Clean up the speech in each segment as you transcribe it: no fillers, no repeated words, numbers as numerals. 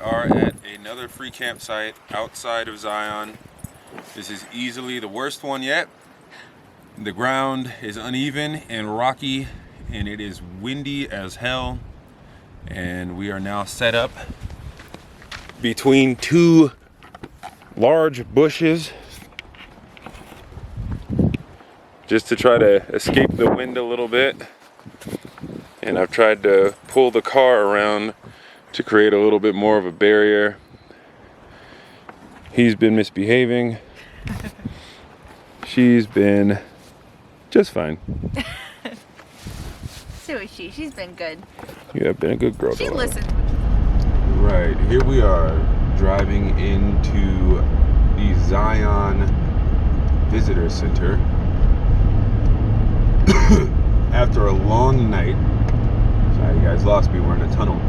are at another free campsite outside of Zion. This is easily the worst one yet. The ground is uneven and rocky, and it is windy as hell. And we are now set up between two large bushes just to try to escape the wind a little bit. And I've tried to pull the car around to create a little bit more of a barrier. He's been misbehaving. She's been just fine. So is she. She's been good. You have been a good girl. She listens. Right, here we are driving into the Zion Visitor Center after a long night. Sorry, you guys lost me. We're in a tunnel.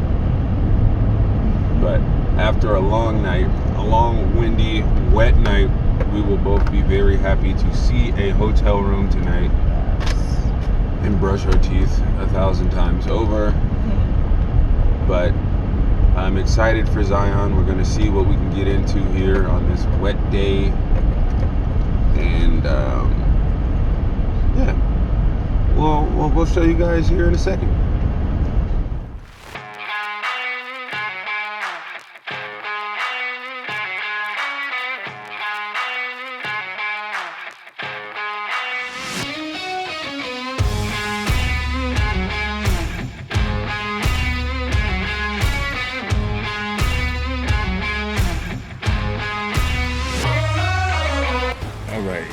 But after a long night, a long, windy, wet night, we will both be very happy to see a hotel room tonight and brush our teeth 1,000 times over. But I'm excited for Zion. We're gonna see what we can get into here on this wet day. And yeah, we'll show you guys here in a second.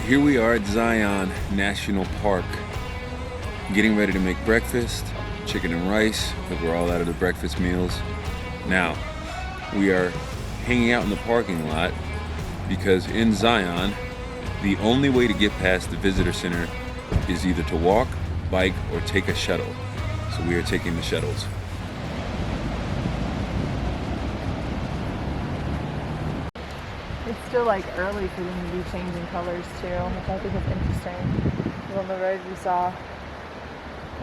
Here we are at Zion National Park, getting ready to make breakfast, chicken and rice, because we're all out of the breakfast meals. Now, we are hanging out in the parking lot because in Zion, the only way to get past the visitor center is either to walk, bike, or take a shuttle. So we are taking the shuttles. It's still like early for them to be changing colors too, which I think is interesting. Because on the road we saw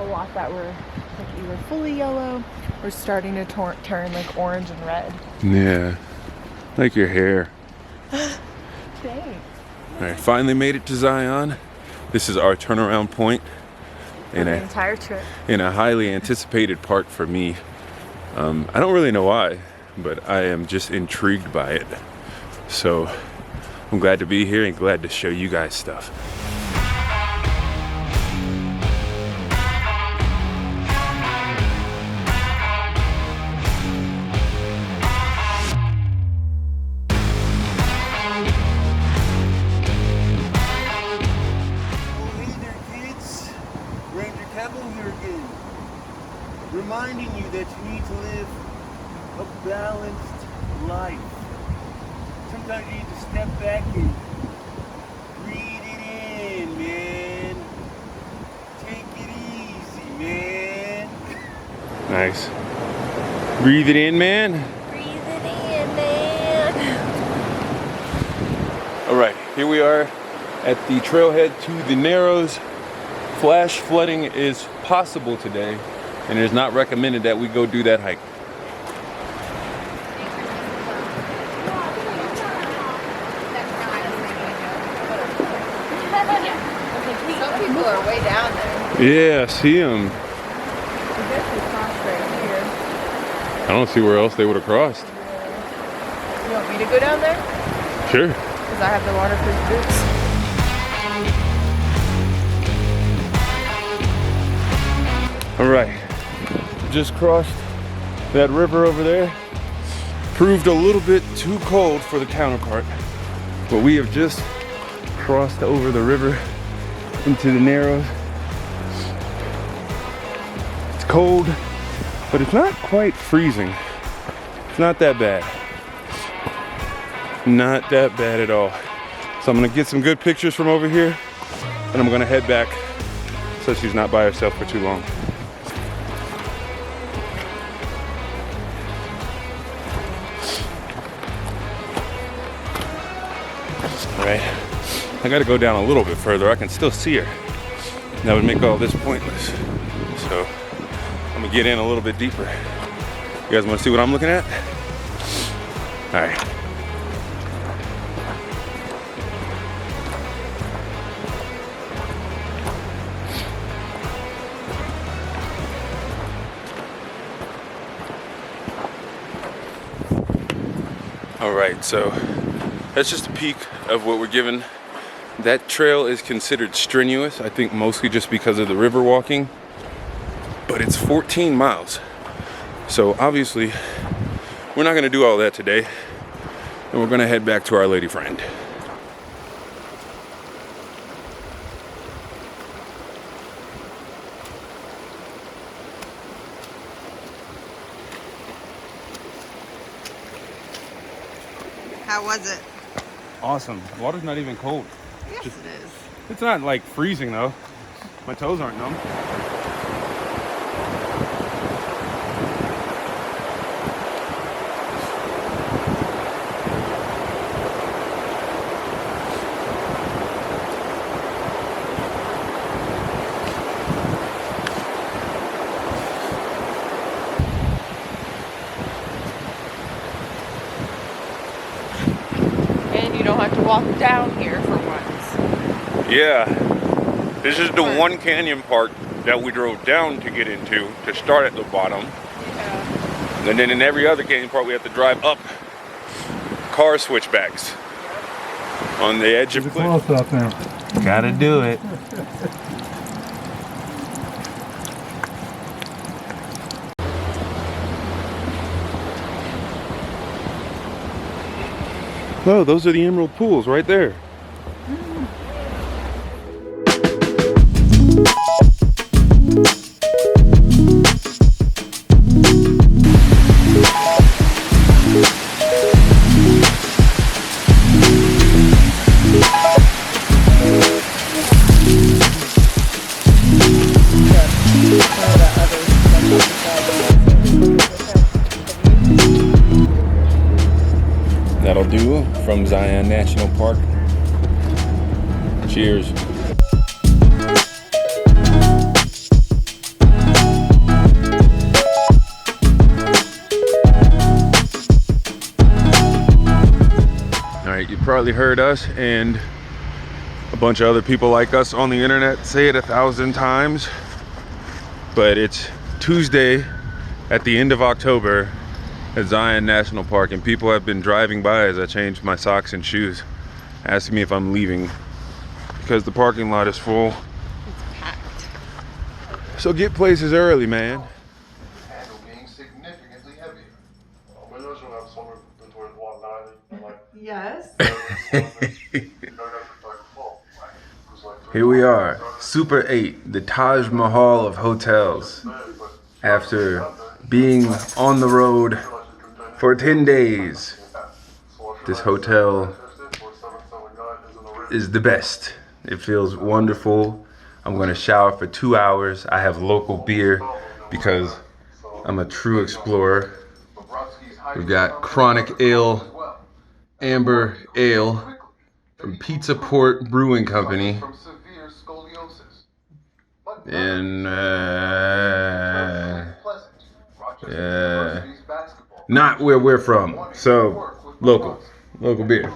a lot that were like either fully yellow or starting to turn like orange and red. Yeah, like your hair. Thanks. All right, finally made it to Zion. This is our turnaround point in The entire trip. In a highly anticipated park for me. I don't really know why, but I am just intrigued by it. So I'm glad to be here and glad to show you guys stuff. Hey there, kids. Ranger Kevin here again. Reminding you that you need to live a balanced life. Sometimes you need to step back and breathe it in, man. Take it easy, man. Nice. Breathe it in, man. Breathe it in, man. All right, here we are at the trailhead to the Narrows. Flash flooding is possible today, and it is not recommended that we go do that hike. Some people are way down there. Yeah, see them. I guess we crossed right here. I don't see where else they would have crossed. You want me to go down there? Sure. Because I have the waterproof boots. All right, just crossed that river over there. Proved a little bit too cold for the counterpart, but we have just crossed over the river into the Narrows. It's cold, but it's not quite freezing. It's not that bad. Not that bad at all. So I'm gonna get some good pictures from over here, and I'm gonna head back so she's not by herself for too long. Right, I gotta go down a little bit further. I can still see her. That would make all this pointless. So I'm gonna get in a little bit deeper. You guys wanna see what I'm looking at? right. All right, so that's just a peek of what we're given. That trail is considered strenuous, I think mostly just because of the river walking, but it's 14 miles. So obviously, we're not gonna do all that today, and we're gonna head back to our lady friend. How was it? Awesome. The water's not even cold. Yes, it is. It's not like freezing though. My toes aren't numb. And you don't have to walk down here for once. Yeah. This is the one canyon part that we drove down to get into to start at the bottom. Yeah. And then in every other canyon part we have to drive up car switchbacks on the edge of cliff. Close up now. Gotta do it. Oh, those are the emerald pools right there. That'll do from Zion National Park. Cheers. All right, you probably heard us and a bunch of other people like us on the internet say it 1,000 times, but it's Tuesday at the end of October at Zion National Park, and people have been driving by as I changed my socks and shoes, asking me if I'm leaving because the parking lot is full. It's packed. So get places early, man. Handle being significantly heavier. But those will have somewhere between 190 and like. Yes. Here we are, Super 8, the Taj Mahal of hotels. After being on the road for 10 days, this hotel is the best. It feels wonderful. I'm gonna shower for 2 hours. I have local beer because I'm a true explorer. We've got Chronic Ale, Amber Ale from Pizza Port Brewing Company. And not where we're from. So local beer.